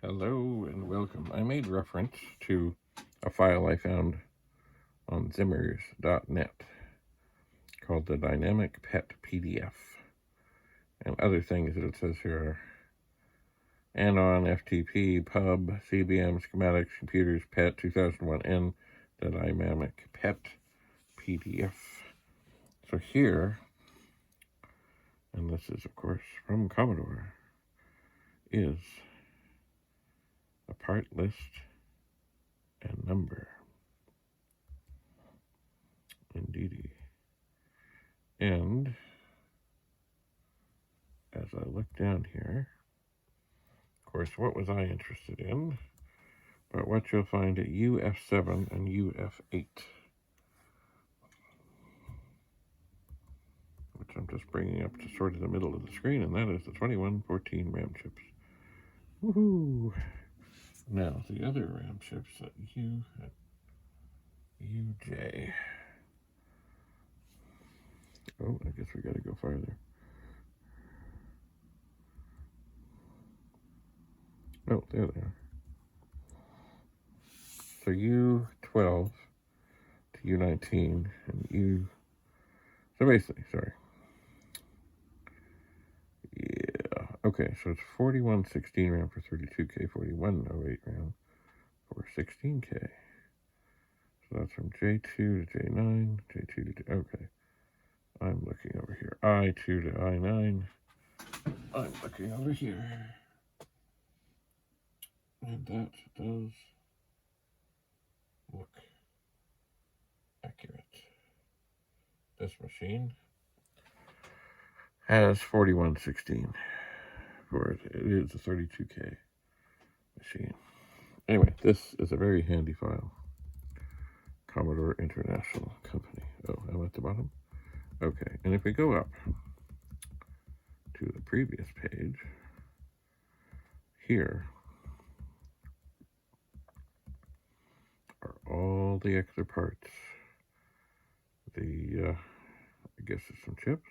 Hello and welcome. I made reference to a file I found on zimmers.net called the Dynamic Pet PDF, and other things that it says here are Anon, FTP, Pub, CBM, Schematics, Computers, Pet, 2001N, the Dynamic Pet PDF. So here, and this is of course from Commodore, is a part list and number. Indeedy. And as I look down here, of course, what was I interested in? But what you'll find at UF7 and UF8, which I'm just bringing up to sort of the middle of the screen, and that is the 2114 RAM chips. Woohoo! Now, the other RAM chips at UJ. Oh, I guess we got to go farther. Oh, there they are. So U12 to U19 and so basically, sorry. Yeah, okay, so it's 4116 RAM for 32K, 4108 RAM for 16K. So that's from J2 to J9, J2 to okay. I'm looking over here. I2 to I9. I'm looking over here. And that does look accurate. This machine has 4116 for it. It is a 32K machine. Anyway, this is a very handy file. Commodore International Company. Oh, I'm at the bottom? Okay, and if we go up to the previous page, here are all the extra parts. I guess there's some chips,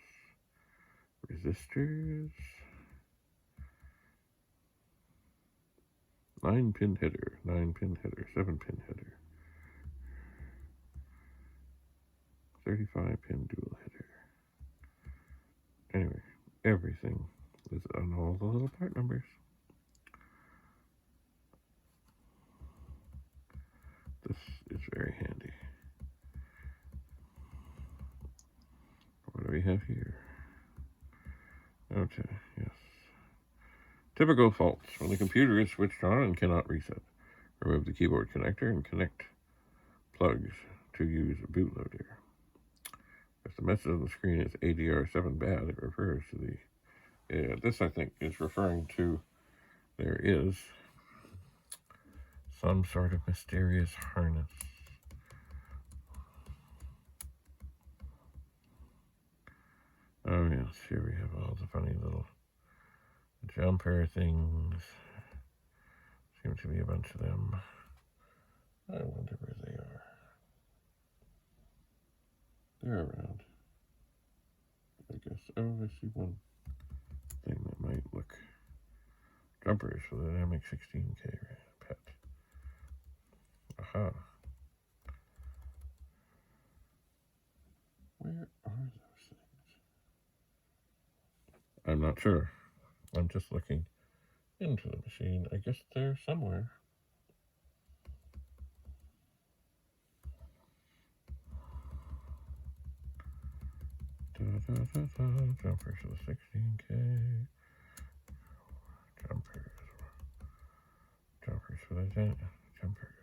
resistors, 9-pin header, 9-pin header, 7-pin header, 35-pin dual header. Anyway, everything is on all the little part numbers. This is very handy. What do we have here? Okay, yes. Typical faults. When the computer is switched on and cannot reset, remove the keyboard connector and connect plugs to use a bootloader. If the message on the screen is ADR7 bad, it refers to the... this, I think, is referring to there is some sort of mysterious harness. Oh, yes, here we have all the funny little jumper things. Seem to be a bunch of them. I wonder where they are. They're around. I guess. Oh, I see one thing that might look. Jumpers for the Dynamic 16K pet. Aha. Where are those things? I'm not sure. I'm just looking into the machine. I guess they're somewhere. Jumpers for the 16K. Jumpers for the jumpers.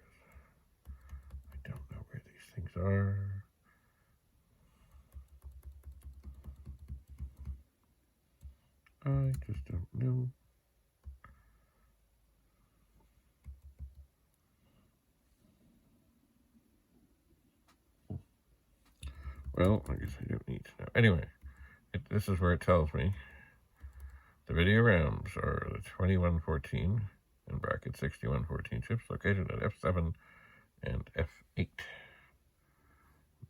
I don't know where these things are. I just don't know. Well, I guess I don't need to know. Anyway, this is where it tells me the video RAMs are the 2114 in brackets 6114 chips located at F7 and F8.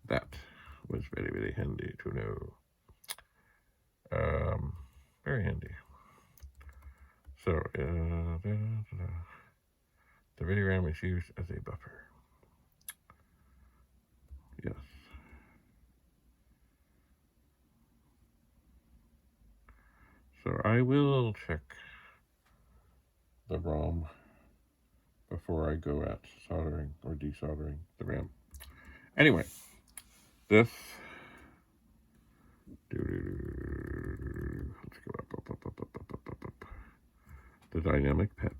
That was very, very handy to know. Very handy. So, video RAM is used as a buffer. Yes. So I will check the ROM before I go at soldering or desoldering the RAM. Anyway, this, let's go up. The dynamic PET.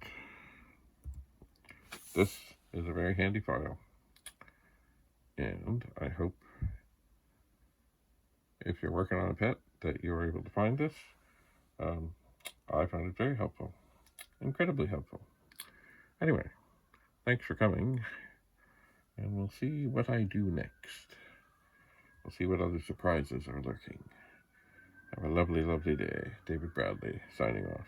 This is a very handy file, and I hope if you're working on a PET that you're able to find this. I found it very helpful, incredibly helpful. Anyway, thanks for coming, and we'll see what I do next. We'll see what other surprises are lurking. Have a lovely, lovely day. David Bradley, signing off.